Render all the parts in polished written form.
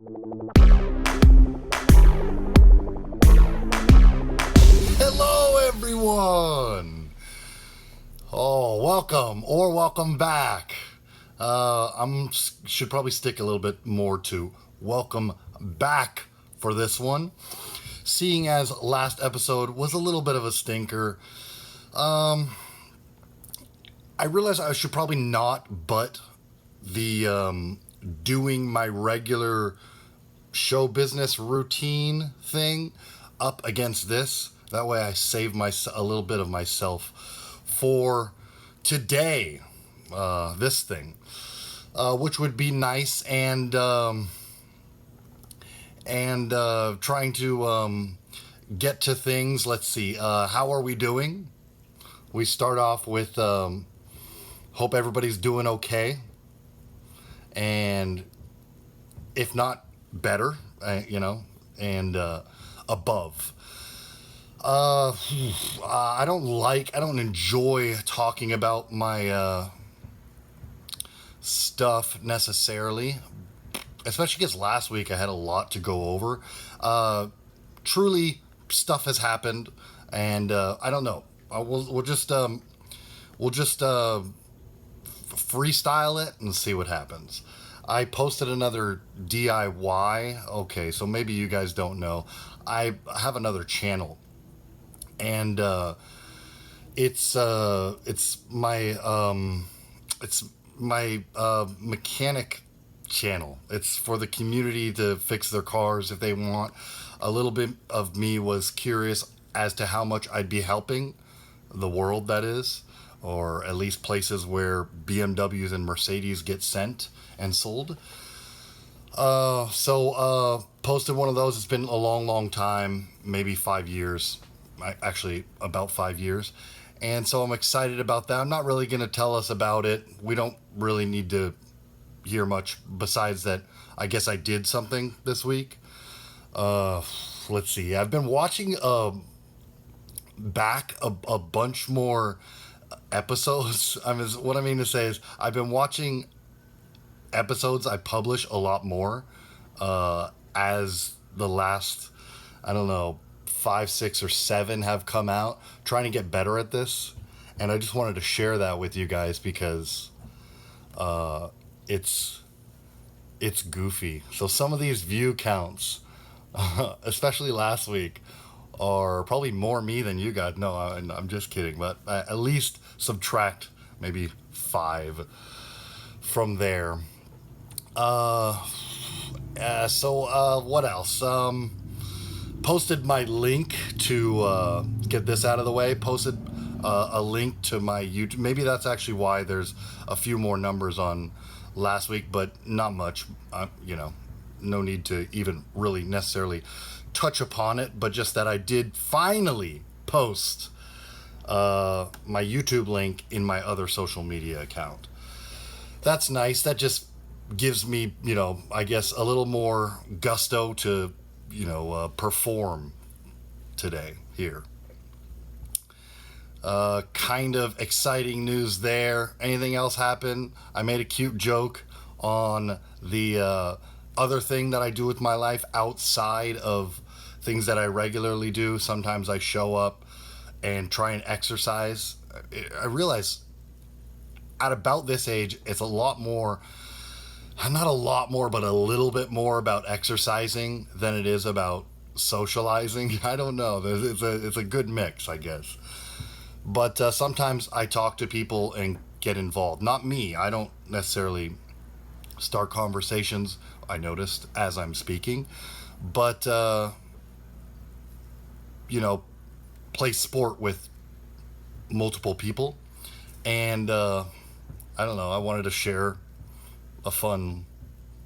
Hello, everyone. Oh, welcome or welcome back. Should probably stick a little bit more to welcome back for this one, seeing as last episode was a little bit of a stinker. I realized I should probably not butt the doing my regular show business routine thing up against this. That way I save a little bit of myself for today, this thing, which would be nice, and trying to get to things. Let's see, how are we doing? We start off with hope everybody's doing okay, and if not better, and above. I don't enjoy talking about my stuff necessarily, especially because last week I had a lot to go over. Truly, stuff has happened, and I don't know. We'll just freestyle it and see what happens. I posted another DIY. Okay, so maybe you guys don't know. I have another channel, and it's my mechanic channel. It's for the community to fix their cars if they want. A little bit of me was curious as to how much I'd be helping the world, that is, or at least places where BMWs and Mercedes get sent and sold. So posted one of those. It's been a long time, maybe 5 years. Actually, about 5 years. And so I'm excited about that. I'm not really going to tell us about it. We don't really need to hear much besides that. I guess I did something this week. Let's see. I've been watching back a bunch more episodes. What I mean to say is I've been watching episodes I publish a lot more as the last, I don't know, 5, 6, or 7 have come out, trying to get better at this. And I just wanted to share that with you guys because it's goofy. So some of these view counts, especially last week, are probably more me than you guys. No, I'm just kidding. But at least subtract maybe 5 from there. So what else? Posted my link to get this out of the way. Posted a link to my YouTube. Maybe that's actually why there's a few more numbers on last week, but not much. No need to even really necessarily touch upon it, but just that I did finally post my YouTube link in my other social media account. That's nice. That just gives me, I guess a little more gusto to, perform today here. Kind of exciting news there. Anything else happen? I made a cute joke on the other thing that I do with my life outside of things that I regularly do. Sometimes I show up and try and exercise. I realize at about this age, it's a lot more, not a lot more, but a little bit more about exercising than it is about socializing. I don't know. It's a good mix, I guess. But sometimes I talk to people and get involved. Not me. I don't necessarily start conversations, I noticed, as I'm speaking. But, play sport with multiple people. And I don't know. I wanted to share a fun,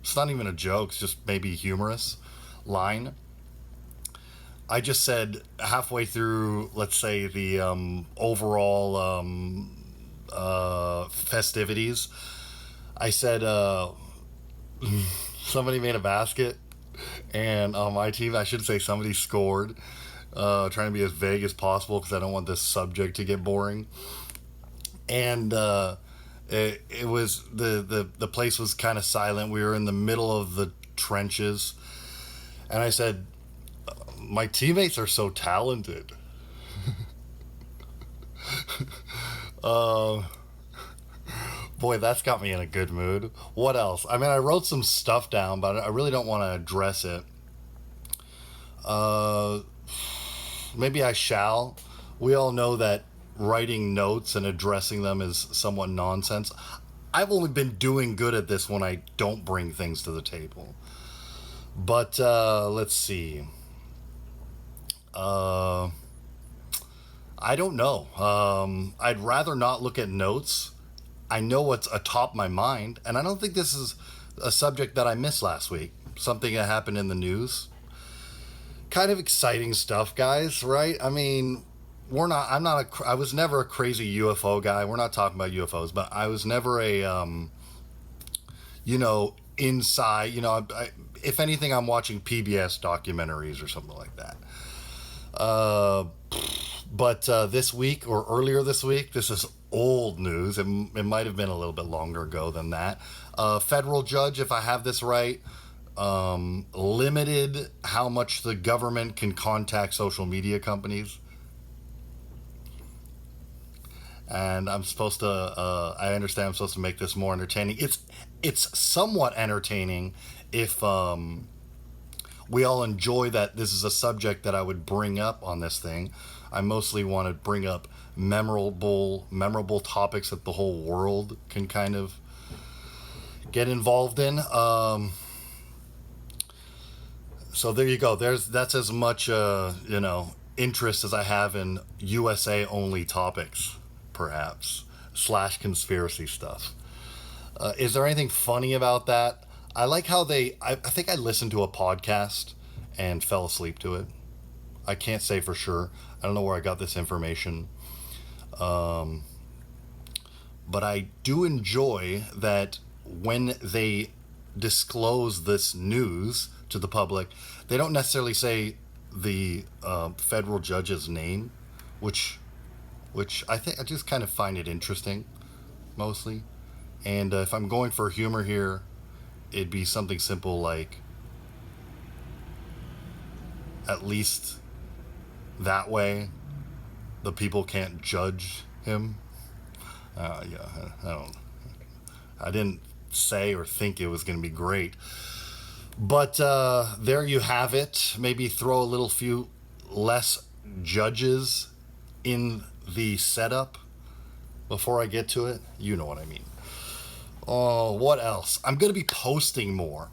it's not even a joke, it's just maybe humorous line. I just said halfway through, let's say, the overall festivities, I said somebody made a basket, and on my team, I should say somebody scored. Trying to be as vague as possible because I don't want this subject to get boring. And it was the place was kind of silent. We were in the middle of the trenches. And I said, my teammates are so talented. uh, Boy, that's got me in a good mood. What else? I mean, I wrote some stuff down, but I really don't want to address it. Uh, Maybe I shall. We all know that writing notes and addressing them is somewhat nonsense. I've only been doing good at this when I don't bring things to the table. But let's see. Uh, I don't know. I'd rather not look at notes. I know what's atop my mind, and I don't think this is a subject that I missed last week. Something that happened in the news. Kind of exciting stuff, guys, right? I mean, I was never a crazy UFO guy. We're not talking about UFOs, but I was never a, inside, if anything, I'm watching PBS documentaries or something like that. Uh, but this week or earlier this week, this is old news. It might have been a little bit longer ago than that. Federal judge, if I have this right, limited how much the government can contact social media companies. And I understand I'm supposed to make this more entertaining. It's somewhat entertaining if we all enjoy that this is a subject that I would bring up on this thing. I mostly want to bring up memorable topics that the whole world can kind of get involved in. So there you go. That's as much interest as I have in USA only topics, perhaps / conspiracy stuff. Is there anything funny about that? I like how I think I listened to a podcast and fell asleep to it. I can't say for sure. I don't know where I got this information. But I do enjoy that when they disclose this news to the public, they don't necessarily say the federal judge's name, which I think I just kind of find it interesting, mostly. And if I'm going for humor here, it'd be something simple like, at least that way, the people can't judge him. I didn't say or think it was going to be great. But there you have it. Maybe throw a few less judges in the setup before I get to it. You know what I mean. Oh, what else? I'm going to be posting more.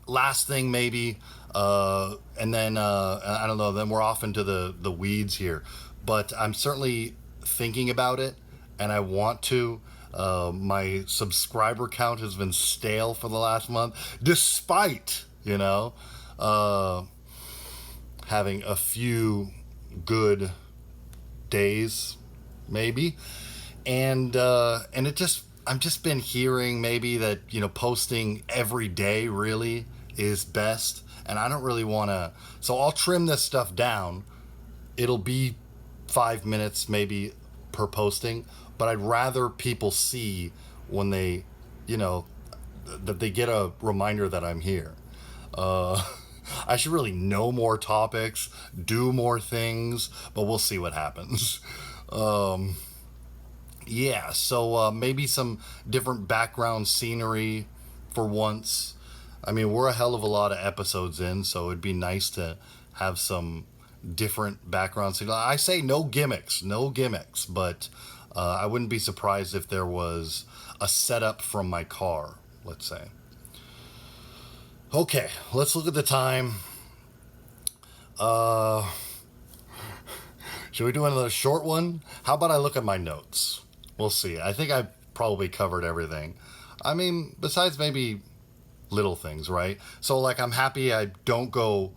Last thing, maybe, and then, I don't know, then we're off into the weeds here. But I'm certainly thinking about it, and I want to. My subscriber count has been stale for the last month, despite, having a few good days, maybe. And I've just been hearing maybe that, posting every day really is best. And I don't really want to, so I'll trim this stuff down. It'll be 5 minutes maybe per posting, but I'd rather people see when they, that they get a reminder that I'm here. I should really know more topics, do more things, but we'll see what happens. Yeah, so maybe some different background scenery for once. I mean, we're a hell of a lot of episodes in, so it'd be nice to have some different background scenery. I say no gimmicks, but I wouldn't be surprised if there was a setup from my car, let's say. Okay, let's look at the time. Should we do another short one? How about I look at my notes? We'll see. I think I probably covered everything. I mean, besides maybe little things, right? So, like, I'm happy I don't go,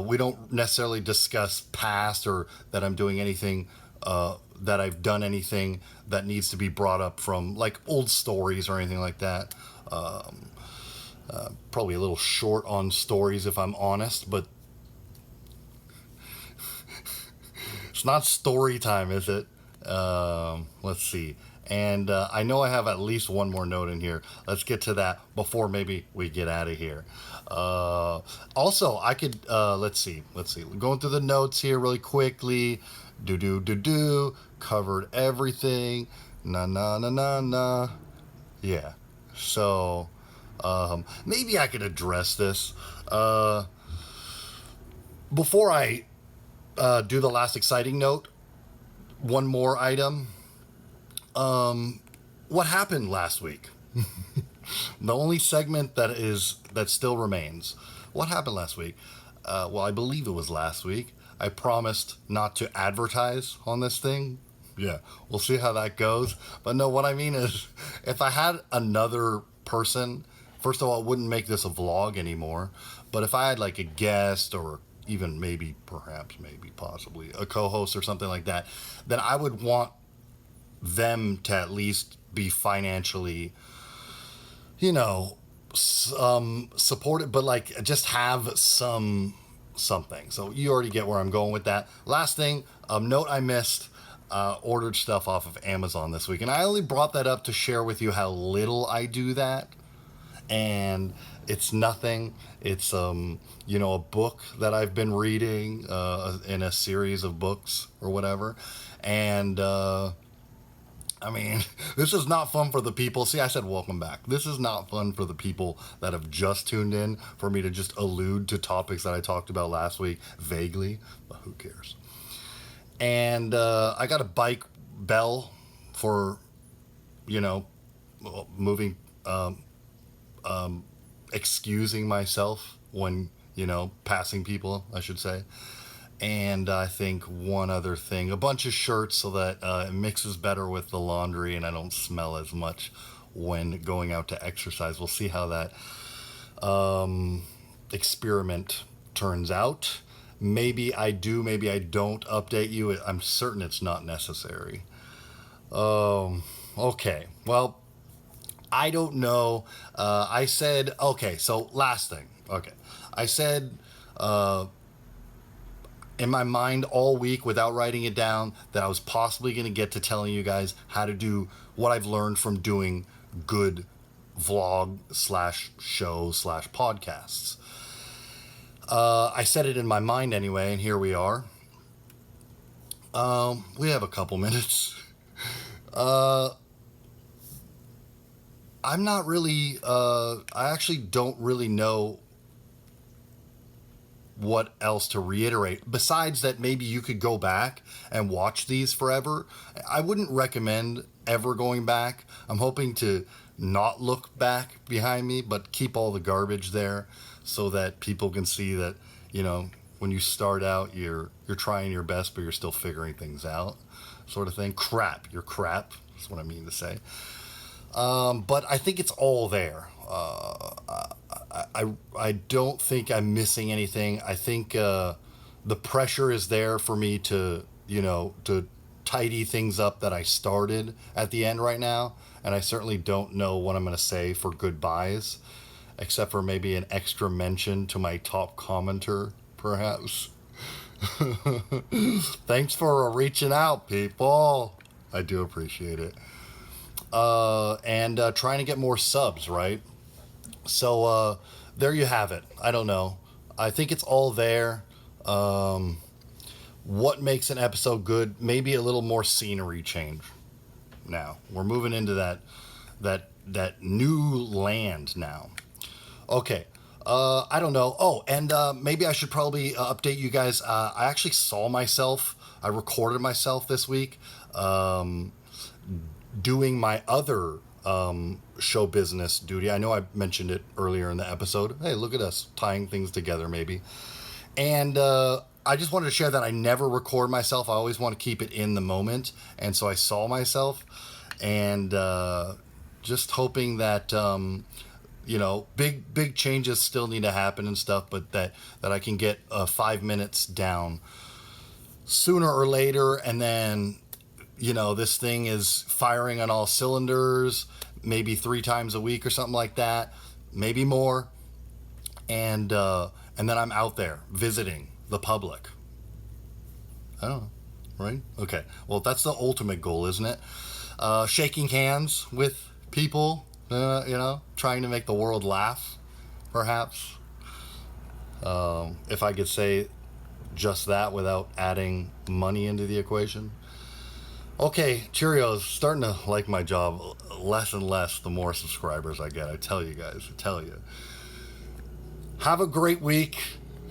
we don't necessarily discuss past or that I'm doing anything, that I've done anything that needs to be brought up from, like, old stories or anything like that. Probably a little short on stories if I'm honest, but it's not story time, is it? Let's see. And I know I have at least one more note in here. Let's get to that before maybe we get out of here. Also, I could, let's see. Going through the notes here really quickly. Covered everything. Na. Yeah. So, maybe I could address this. Before I do the last exciting note, one more item. What happened last week? The only segment that still remains. What happened last week? Well, I believe it was last week. I promised not to advertise on this thing. Yeah, we'll see how that goes. But no, what I mean is, if I had another person, first of all, it wouldn't make this a vlog anymore. But if I had like a guest or even possibly a co-host or something like that, then I would want them to at least be financially, supported, but like just have something. So you already get where I'm going with that. Last thing, note I missed, ordered stuff off of Amazon this week, and I only brought that up to share with you how little I do that. And it's nothing. It's a book that I've been reading in a series of books or whatever. And I mean, this is not fun for the people. See, I said welcome back. This is not fun for the people that have just tuned in, for me to just allude to topics that I talked about last week vaguely, but who cares? And I got a bike bell for, moving, excusing myself when, passing people, I should say. And I think one other thing, a bunch of shirts so that it mixes better with the laundry and I don't smell as much when going out to exercise. We'll see how that experiment turns out. Maybe I do, maybe I don't update you. I'm certain it's not necessary. Okay, well, I don't know. I said, okay, so last thing. Okay, I said, in my mind all week without writing it down that I was possibly going to get to telling you guys how to do what I've learned from doing good vlog / show / podcasts. I said it in my mind anyway, and here we are. We have a couple minutes. I'm not really, I actually don't really know what else to reiterate besides that maybe you could go back and watch these forever. I wouldn't recommend ever going back. I'm hoping to not look back behind me, but keep all the garbage there so that people can see that, when you start out, you're trying your best, but you're still figuring things out, sort of thing. You're crap. That's what I mean to say. But I think it's all there. I don't think I'm missing anything. I think the pressure is there for me to tidy things up that I started at the end right now. And I certainly don't know what I'm going to say for goodbyes, except for maybe an extra mention to my top commenter, perhaps. Thanks for reaching out, people. I do appreciate it. And trying to get more subs, right? So there you have it. I don't know. I think it's all there. What makes an episode good? Maybe a little more scenery change. Now we're moving into that new land now. Okay. I don't know. Oh, and maybe I should probably update you guys. I actually saw myself. I recorded myself this week doing my other show business duty. I know I mentioned it earlier in the episode. Hey, look at us tying things together, maybe. And I just wanted to share that I never record myself. I always want to keep it in the moment. And so I saw myself, and just hoping that big changes still need to happen and stuff, but that I can get 5 minutes down sooner or later, and then this thing is firing on all cylinders, maybe 3 times a week or something like that, maybe more. And then I'm out there visiting the public. I don't know, right? Okay. Well, that's the ultimate goal, isn't it? shaking hands with people, trying to make the world laugh, perhaps. If I could say just that without adding money into the equation. Okay, Cheerios, starting to like my job less and less the more subscribers I get. I tell you guys, I tell you. Have a great week.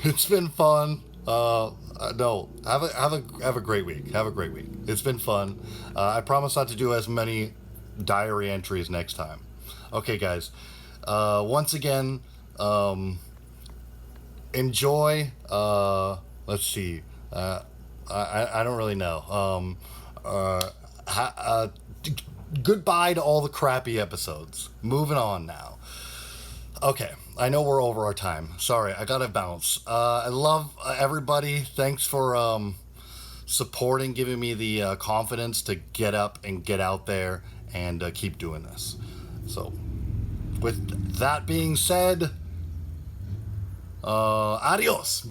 It's been fun. No, have a great week. Have a great week. It's been fun. I promise not to do as many diary entries next time. Okay, guys. Once again, enjoy. Let's see. I don't really know. Goodbye to all the crappy episodes. Moving on now. Okay, I know we're over our time. Sorry, I gotta bounce. I love everybody. Thanks for supporting, giving me the confidence to get up and get out there and keep doing this. So, with that being said, adios.